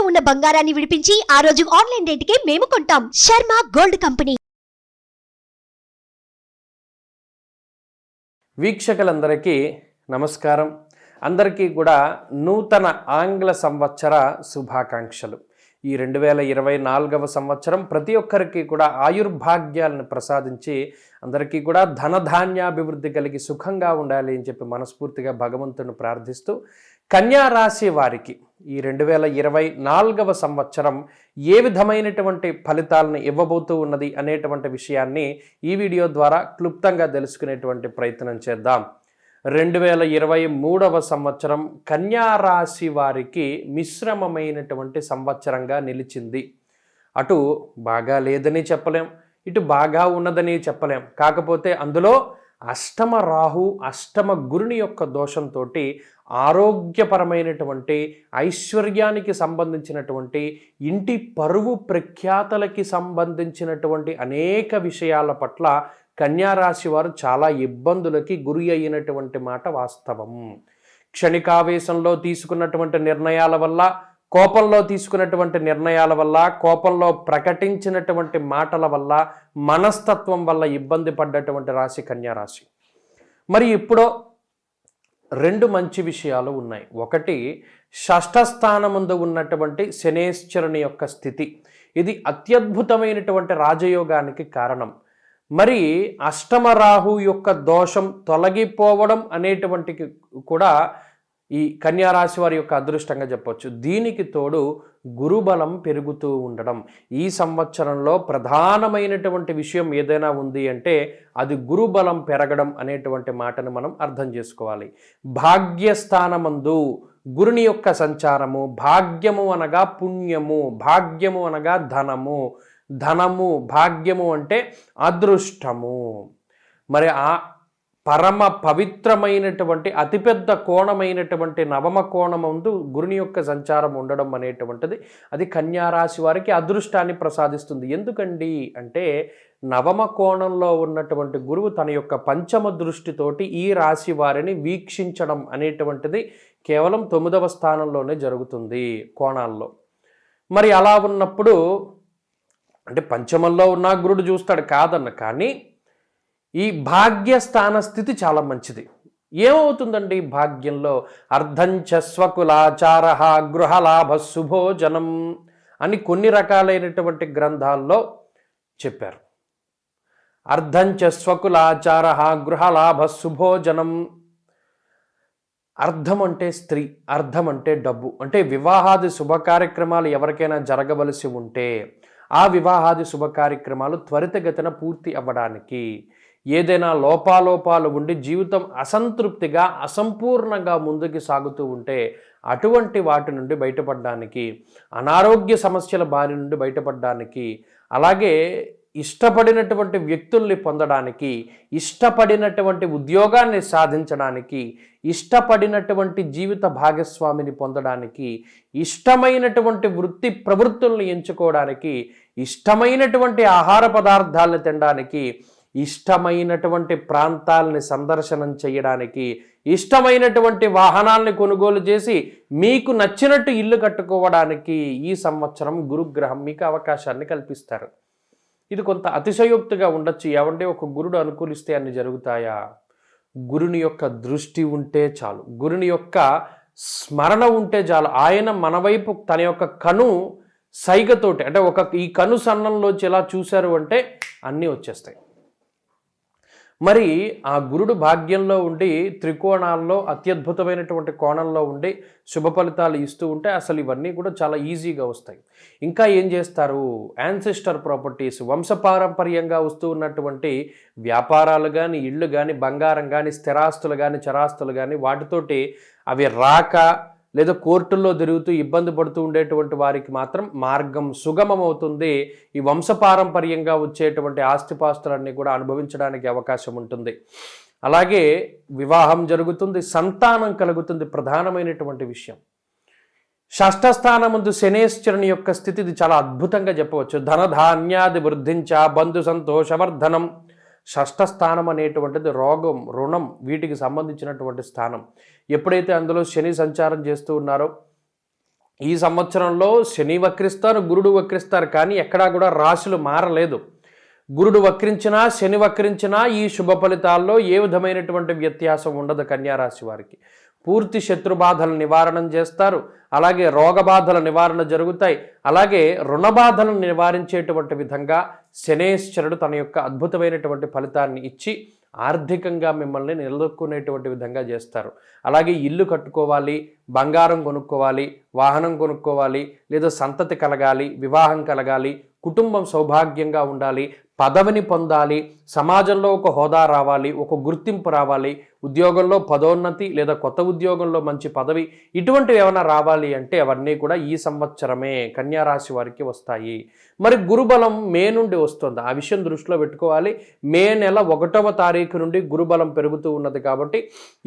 ఉన్న బంగారాన్ని విడిపించి ఆ రోజు ఆన్లైన్ రేటుకే మేము కొంటాం. Sharma gold company. వీక్షకులందరికీ నమస్కారం. అందరికీ కూడా నూతన ఆంగ్ల సంవత్సర శుభాకాంక్షలు. ఈ 2024వ సంవత్సరం ప్రతి ఒక్కరికి కూడా ఆయుర్భాగ్యాలను ప్రసాదించి అందరికీ కూడా ధనధాన్యాభివృద్ధి కలిగి సుఖంగా ఉండాలి అని చెప్పి మనస్ఫూర్తిగా భగవంతుని ప్రార్థిస్తూ, కన్యా రాశి వారికి ఈ 2024వ సంవత్సరం ఏ విధమైనటువంటి ఫలితాలను ఇవ్వబోతూ ఉన్నది అనేటువంటి విషయాన్ని ఈ వీడియో ద్వారా క్లుప్తంగా తెలుసుకునేటువంటి ప్రయత్నం చేద్దాం. 2023వ సంవత్సరం కన్యా రాశి వారికి మిశ్రమమైనటువంటి సంవత్సరంగా నిలిచింది. అటు బాగా లేదని చెప్పలేం, ఇటు బాగా ఉన్నదని చెప్పలేం. కాకపోతే అందులో అష్టమ రాహు, అష్టమ గురుని యొక్క దోషంతో ఆరోగ్యపరమైనటువంటి, ఐశ్వర్యానికి సంబంధించినటువంటి, ఇంటి పరువు ప్రఖ్యాతలకి సంబంధించినటువంటి అనేక విషయాల పట్ల కన్యారాశి వారు చాలా ఇబ్బందులకి గురి అయినటువంటి మాట వాస్తవం. క్షణికావేశంలో తీసుకున్నటువంటి నిర్ణయాల వల్ల, కోపంలో తీసుకున్నటువంటి నిర్ణయాల వల్ల, కోపంలో ప్రకటించినటువంటి మాటల వల్ల, మనస్తత్వం వల్ల ఇబ్బంది పడ్డటువంటి రాశి కన్యారాశి. మరి ఇప్పుడు రెండు మంచి విషయాలు ఉన్నాయి. ఒకటి, షష్ఠ స్థానముందు ఉన్నటువంటి శనేశ్వరుని యొక్క స్థితి. ఇది అత్యద్భుతమైనటువంటి రాజయోగానికి కారణం. మరి అష్టమ రాహు యొక్క దోషం తొలగిపోవడం అనేటువంటి కూడా ఈ కన్యారాశి వారి యొక్క అదృష్టంగా చెప్పవచ్చు. దీనికి తోడు గురుబలం పెరుగుతూ ఉండడం. ఈ సంవత్సరంలో ప్రధానమైనటువంటి విషయం ఏదైనా ఉంది అంటే అది గురుబలం పెరగడం అనేటువంటి మాటను మనం అర్థం చేసుకోవాలి. భాగ్యస్థానమందు గురుని యొక్క సంచారము, భాగ్యము అనగా పుణ్యము, భాగ్యము అనగా ధనము, ధనము భాగ్యము అంటే అదృష్టము. మరి ఆ పరమ పవిత్రమైనటువంటి అతిపెద్ద కోణమైనటువంటి నవమ కోణమందు గురుని యొక్క సంచారం ఉండడం అనేటువంటిది అది కన్యారాశి వారికి అదృష్టాన్ని ప్రసాదిస్తుంది. ఎందుకండి అంటే నవమ కోణంలో ఉన్నటువంటి గురువు తన యొక్క పంచమ దృష్టితోటి ఈ రాశి వారిని వీక్షించడం అనేటువంటిది కేవలం 9వ స్థానంలోనే జరుగుతుంది కోణాల్లో. మరి అలా ఉన్నప్పుడు అంటే పంచమంలో ఉన్న గురుడు చూస్తాడు కాదన్న, కానీ ఈ భాగ్యస్థాన స్థితి చాలా మంచిది. ఏమవుతుందండి భాగ్యంలో? అర్ధంచ స్వకులాచార గృహలాభ శుభోజనం అని కొన్ని రకాలైనటువంటి గ్రంథాల్లో చెప్పారు. అర్ధంచ స్వకులాచార గృహలాభ శుభోజనం. అర్థం అంటే స్త్రీ, అర్థం అంటే డబ్బు. అంటే వివాహాది శుభ కార్యక్రమాలు ఎవరికైనా జరగవలసి ఉంటే ఆ వివాహాది శుభ కార్యక్రమాలు త్వరితగతిన పూర్తి అవ్వడానికి, ఏదైనా లోపాలోపాలు ఉండి జీవితం అసంతృప్తిగా, అసంపూర్ణంగా ముందుకు సాగుతూ ఉంటే అటువంటి వాటి నుండి బయటపడడానికి, అనారోగ్య సమస్యల బారి నుండి బయటపడడానికి, అలాగే ఇష్టపడినటువంటి వ్యక్తుల్ని పొందడానికి, ఇష్టపడినటువంటి ఉద్యోగాన్ని సాధించడానికి, ఇష్టపడినటువంటి జీవిత భాగస్వామిని పొందడానికి, ఇష్టమైనటువంటి వృత్తి ప్రవృత్తుల్ని ఎంచుకోవడానికి, ఇష్టమైనటువంటి ఆహార పదార్థాలను తినడానికి, ఇష్టమైనటువంటి ప్రాంతాలని సందర్శనం చేయడానికి, ఇష్టమైనటువంటి వాహనాల్ని కొనుగోలు చేసి మీకు నచ్చినట్టు ఇల్లు కట్టుకోవడానికి ఈ సంవత్సరం గురుగ్రహం మీకు అవకాశాన్ని కల్పిస్తారు. ఇది కొంత అతిశయోక్తిగా ఉండొచ్చు. ఏమంటే ఒక గురుడు అనుకూలిస్తే అన్ని జరుగుతాయా? గురుని యొక్క దృష్టి ఉంటే చాలు, గురుని యొక్క స్మరణ ఉంటే చాలు. ఆయన మన వైపు తన యొక్క కను సైగతోటి, అంటే ఈ కను సన్నంలోంచి ఎలా చూశారు అంటే అన్నీ వచ్చేస్తాయి. మరి ఆ గురుడు భాగ్యంలో ఉండి త్రికోణాల్లో అత్యద్భుతమైనటువంటి కోణంలో ఉండి శుభ ఫలితాలు ఇస్తూ ఉంటే అసలు ఇవన్నీ కూడా చాలా ఈజీగా వస్తాయి. ఇంకా ఏం చేస్తారు? యాన్సెస్టర్ ప్రాపర్టీస్, వంశపారంపర్యంగా వస్తూ ఉన్నటువంటి వ్యాపారాలు కానీ, ఇళ్ళు కానీ, బంగారం కానీ, స్థిరాస్తులు కానీ, చరాస్తులు కానీ, వాటితోటి అవి రాక లేదా కోర్టుల్లో తిరుగుతూ ఇబ్బంది పడుతూ ఉండేటువంటి వారికి మాత్రం మార్గం సుగమమవుతుంది. ఈ వంశపారంపర్యంగా వచ్చేటువంటి ఆస్తిపాస్తులన్నీ కూడా అనుభవించడానికి అవకాశం ఉంటుంది. అలాగే వివాహం జరుగుతుంది, సంతానం కలుగుతుంది. ప్రధానమైనటువంటి విషయం షష్ఠ స్థానముందు శనేశ్వరుని యొక్క స్థితి ఇది చాలా అద్భుతంగా చెప్పవచ్చు. ధనధాన్యాది వృద్ధించ బంధు సంతోషవర్ధనం. షష్ఠ స్థానం అనేటువంటిది రోగం, రుణం వీటికి సంబంధించినటువంటి స్థానం. ఎప్పుడైతే అందులో శని సంచారం చేస్తూ ఉన్నారో ఈ సంవత్సరంలో శని వక్రిస్తారు, గురుడు వక్రిస్తారు, కానీ ఎక్కడా కూడా రాశులు మారలేదు. గురుడు వక్రించినా శని వక్రించినా ఈ శుభ ఫలితాల్లో ఏ విధమైనటువంటి వ్యత్యాసం ఉండదు. కన్యారాశి వారికి పూర్తి శత్రు బాధలు నివారణం చేస్తారు, అలాగే రోగ బాధల నివారణ జరుగుతాయి, అలాగే రుణ బాధలను నివారించేటువంటి విధంగా శనేశ్వరుడు తన యొక్క అద్భుతమైనటువంటి ఫలితాన్ని ఇచ్చి ఆర్థికంగా మిమ్మల్ని నిలదొక్కునేటువంటి విధంగా చేస్తారు. అలాగే ఇల్లు కట్టుకోవాలి, బంగారం కొనుక్కోవాలి, వాహనం కొనుక్కోవాలి, లేదా సంతతి కలగాలి, వివాహం కలగాలి, కుటుంబం సౌభాగ్యంగా ఉండాలి, పదవిని పొందాలి, సమాజంలో ఒక హోదా రావాలి, ఒక గుర్తింపు రావాలి, ఉద్యోగంలో పదోన్నతి లేదా కొత్త ఉద్యోగంలో మంచి పదవి, ఇటువంటివి ఏమైనా రావాలి అంటే అవన్నీ కూడా ఈ సంవత్సరమే కన్యారాశి వారికి వస్తాయి. మరి గురుబలం మే నుండి వస్తుంది, ఆ విషయం దృష్టిలో పెట్టుకోవాలి. మే నెల 1వ తారీఖు నుండి గురుబలం పెరుగుతూ ఉన్నది కాబట్టి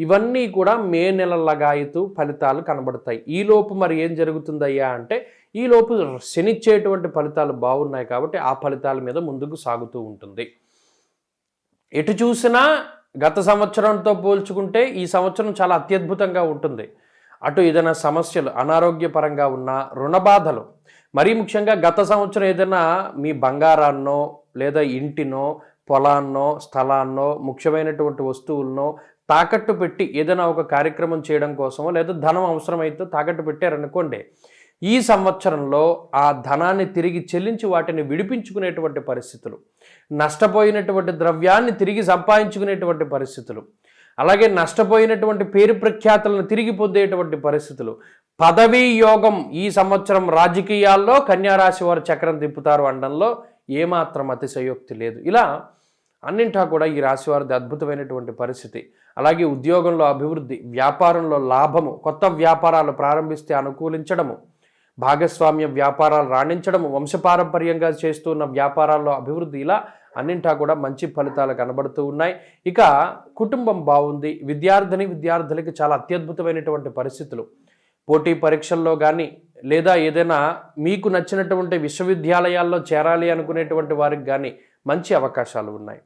ఇవన్నీ కూడా మే నెల లగాయతు ఫలితాలు కనబడతాయి. ఈలోపు మరి ఏం జరుగుతుందయ్యా అంటే ఈలోపు శనిచ్చేటువంటి ఫలితాలు బాగున్నాయి కాబట్టి ఆ ఫలితాల మీద ముందుకు సాగుతూ ఉంటుంది. ఎటు చూసినా గత సంవత్సరంతో పోల్చుకుంటే ఈ సంవత్సరం చాలా అత్యద్భుతంగా ఉంటుంది. అటు ఏదైనా సమస్యలు అనారోగ్యపరంగా ఉన్న రుణ బాధలు, మరీ ముఖ్యంగా గత సంవత్సరం ఏదైనా మీ బంగారాన్నో లేదా ఇంటినో పొలాన్నో స్థలాన్నో ముఖ్యమైనటువంటి వస్తువులనో తాకట్టు పెట్టి ఏదైనా ఒక కార్యక్రమం చేయడం కోసమో లేదా ధనం అవసరమైతే తాకట్టు పెట్టారనుకోండి, ఈ సంవత్సరంలో ఆ ధనాన్ని తిరిగి చెల్లించి వాటిని విడిపించుకునేటువంటి పరిస్థితులు, నష్టపోయినటువంటి ద్రవ్యాన్ని తిరిగి సంపాదించుకునేటువంటి పరిస్థితులు, అలాగే నష్టపోయినటువంటి పేరు ప్రఖ్యాతులను తిరిగి పొందేటువంటి పరిస్థితులు, పదవీ యోగం ఈ సంవత్సరం రాజకీయాల్లో కన్యారాశి వారు చక్రం తిప్పుతారు అనడంలో ఏమాత్రం అతిశయోక్తి లేదు. ఇలా అన్నింటా కూడా ఈ రాశి వారిది అద్భుతమైనటువంటి పరిస్థితి. అలాగే ఉద్యోగంలో అభివృద్ధి, వ్యాపారంలో లాభము, కొత్త వ్యాపారాలు ప్రారంభిస్తే అనుకూలించడము, భాగస్వామ్య వ్యాపారాలు రాణించడము, వంశపారంపర్యంగా చేస్తున్న వ్యాపారాల్లో అభివృద్ధి, ఇలా అన్నింటా కూడా మంచి ఫలితాలు కనబడుతూ ఉన్నాయి. ఇక కుటుంబం బాగుంది, విద్యార్థులకి చాలా అత్యద్భుతమైనటువంటి పరిస్థితులు, పోటీ పరీక్షల్లో కానీ లేదా ఏదైనా మీకు నచ్చినటువంటి విశ్వవిద్యాలయాల్లో చేరాలి అనుకునేటువంటి వారికి కానీ మంచి అవకాశాలు ఉన్నాయి.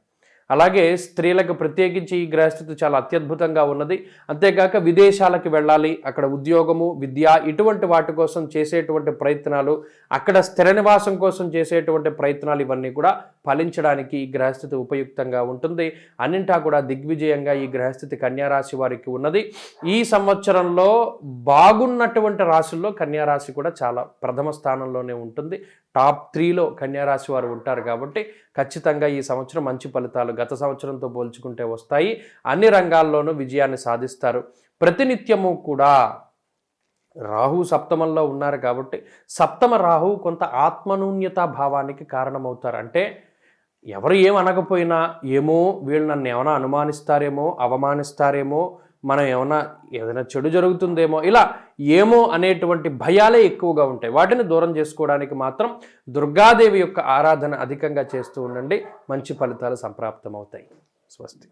అలాగే స్త్రీలకు ప్రత్యేకించి ఈ గ్రహస్థితి చాలా అత్యద్భుతంగా ఉన్నది. అంతేకాక విదేశాలకు వెళ్ళాలి, అక్కడ ఉద్యోగము, విద్య, ఇటువంటి వాటి కోసం చేసేటువంటి ప్రయత్నాలు, అక్కడ స్థిర నివాసం కోసం చేసేటువంటి ప్రయత్నాలు, ఇవన్నీ కూడా ఫలించడానికి ఈ గ్రహస్థితి ఉపయుక్తంగా ఉంటుంది. అన్నింటా కూడా దిగ్విజయంగా ఈ గ్రహస్థితి కన్యారాశి వారికి ఉన్నది. ఈ సంవత్సరంలో బాగున్నటువంటి రాశుల్లో కన్యారాశి కూడా చాలా ప్రథమ స్థానంలోనే ఉంటుంది. టాప్ 3లో కన్యారాశి వారు ఉంటారు కాబట్టి ఖచ్చితంగా ఈ సంవత్సరం మంచి ఫలితాలు గత సంవత్సరంతో పోల్చుకుంటే వస్తాయి. అన్ని రంగాల్లోనూ విజయాన్ని సాధిస్తారు. ప్రతినిత్యము కూడా రాహు సప్తమంలో ఉన్నారు కాబట్టి సప్తమ రాహు కొంత ఆత్మనూన్యతా భావానికి కారణమవుతారు. అంటే ఎవరు ఏమనకపోయినా ఏమో వీళ్ళు నన్ను ఏమైనా అనుమానిస్తారేమో, అవమానిస్తారేమో, మనం ఏదైనా చెడు జరుగుతుందేమో, ఇలా ఏమో అనేటువంటి భయాలే ఎక్కువగా ఉంటాయి. వాటిని దూరం చేసుకోవడానికి మాత్రం దుర్గాదేవి యొక్క ఆరాధన అధికంగా చేస్తూ ఉండండి. మంచి ఫలితాలు సంప్రాప్తమవుతాయి. స్వస్తి.